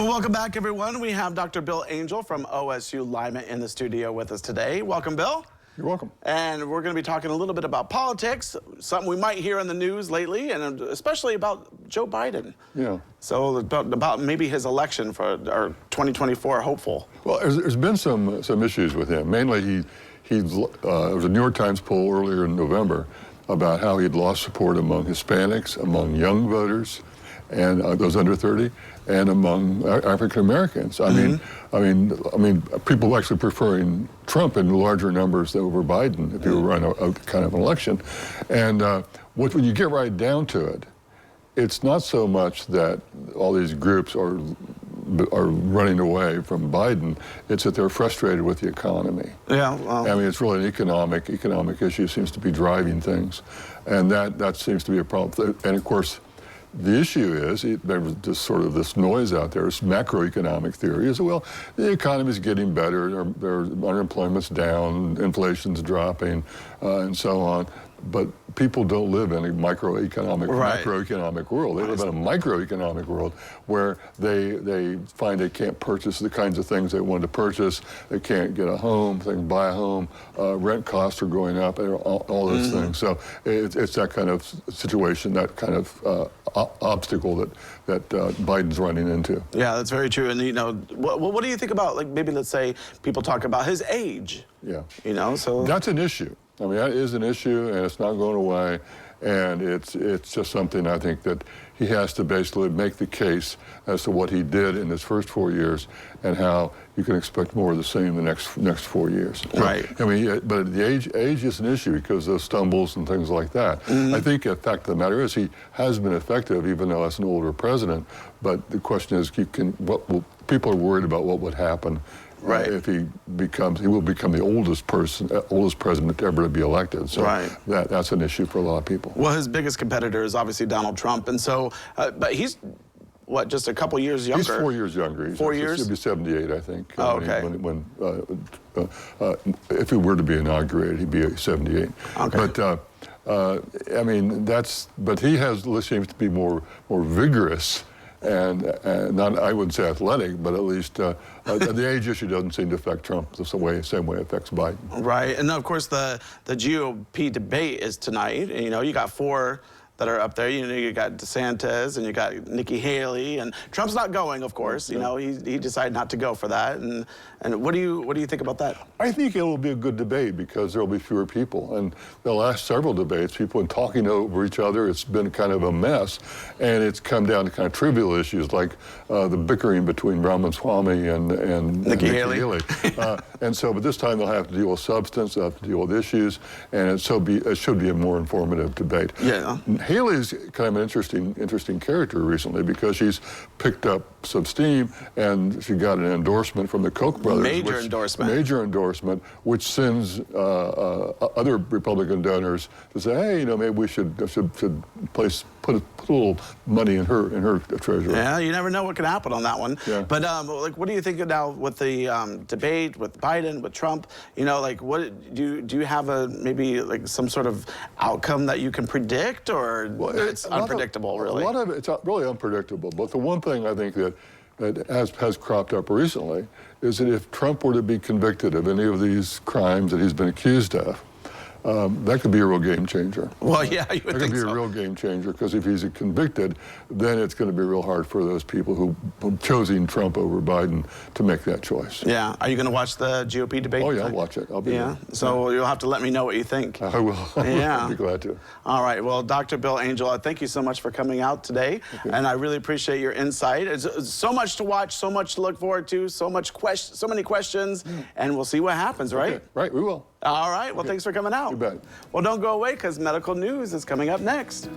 Well, welcome back, everyone. We have Dr. Bill Angel from OSU Lima in the studio with us today. Welcome, Bill. You're welcome. And we're going to be talking a little bit about politics, something we might hear in the news lately, and especially about Joe Biden. Yeah. So about maybe his election for our 2024 hopeful. Well, there's been some issues with him. Mainly, there was a New York Times poll earlier in November about how he'd lost support among Hispanics, among young voters, and those under 30, and among African Americans. I mean, people actually preferring Trump in larger numbers over Biden if you were running a kind of an election. And when you get right down to it, it's not so much that all these groups are running away from Biden. It's that they're frustrated with the economy. Yeah. Well, I mean, it's really an economic issue seems to be driving things, and that seems to be a problem. And of course, the issue is, there's just sort of this noise out there, this macroeconomic theory is, well, the economy's getting better, their unemployment's down, inflation's dropping, and so on. But people don't live in a macroeconomic world. They live in a microeconomic world where they find they can't purchase the kinds of things they wanted to purchase. They can't get a home, they can buy a home, rent costs are going up, all those things. So it's that kind of situation, that kind of obstacle that Biden's running into. Yeah, that's very true. And, you know, what do you think about, like, maybe let's say people talk about his age? Yeah. You know, so. That's an issue. I mean, that is an issue, and it's not going away, and it's just something I think that he has to basically make the case as to what he did in his first 4 years and how you can expect more of the same the next 4 years. Right. I mean, but the age is an issue because of stumbles and things like that. I think the fact of the matter is he has been effective, even though that's an older president. But the question is, people are worried about what would happen. Right. If he will become the oldest president ever to be elected. So that's an issue for a lot of people. Well, his biggest competitor is obviously Donald Trump, and so, but he's, what, just a couple years younger? He's 4 years younger. 4 years? He'll be 78, I think. Oh, okay. If he were to be inaugurated, he'd be 78. Okay. But I mean, but he seems to be more vigorous. And not, I wouldn't say athletic, but at least the age issue doesn't seem to affect Trump the same way it affects Biden. Right, and of course the GOP debate is tonight. And, you know, you got four that are up there. You know, you got DeSantis and you got Nikki Haley, and Trump's not going, of course. You know, he decided not to go for that. And what do you think about that? I think it will be a good debate because there will be fewer people. And the last several debates, people have been talking over each other. It's been kind of a mess, and it's come down to kind of trivial issues like the bickering between Ramaswamy and Nikki Haley. And so, but this time they'll have to deal with substance, they'll have to deal with issues, and it should be a more informative debate. Yeah. Haley's kind of an interesting character recently because she's picked up some steam and she got an endorsement from the Koch brothers. Major endorsement, which sends other Republican donors to say, hey, you know, maybe we should put a little money in her treasury. Yeah, you never know what could happen on that one. Yeah. But like, what do you think now with the debate with Biden, with Trump? You know, like, what do you have maybe like some sort of outcome that you can predict, or it's unpredictable, really? A lot of it's really unpredictable. But the one thing I think that has cropped up recently is that if Trump were to be convicted of any of these crimes that he's been accused of, that could be a real game changer. Well, yeah, you would think so. That could be a real game changer because if he's convicted, then it's going to be real hard for those people who choosing Trump over Biden to make that choice. Yeah. Are you going to watch the GOP debate? Oh, yeah, I'll watch it. I'll be there. So you'll have to let me know what you think. I will. Yeah. I'll be glad to. All right. Well, Dr. Bill Angel, thank you so much for coming out today. Okay. And I really appreciate your insight. It's so much to watch, so much to look forward to, so many questions, and we'll see what happens, right? Okay. Right, we will. All right. Well, thanks for coming out. You bet. Well, don't go away because medical news is coming up next.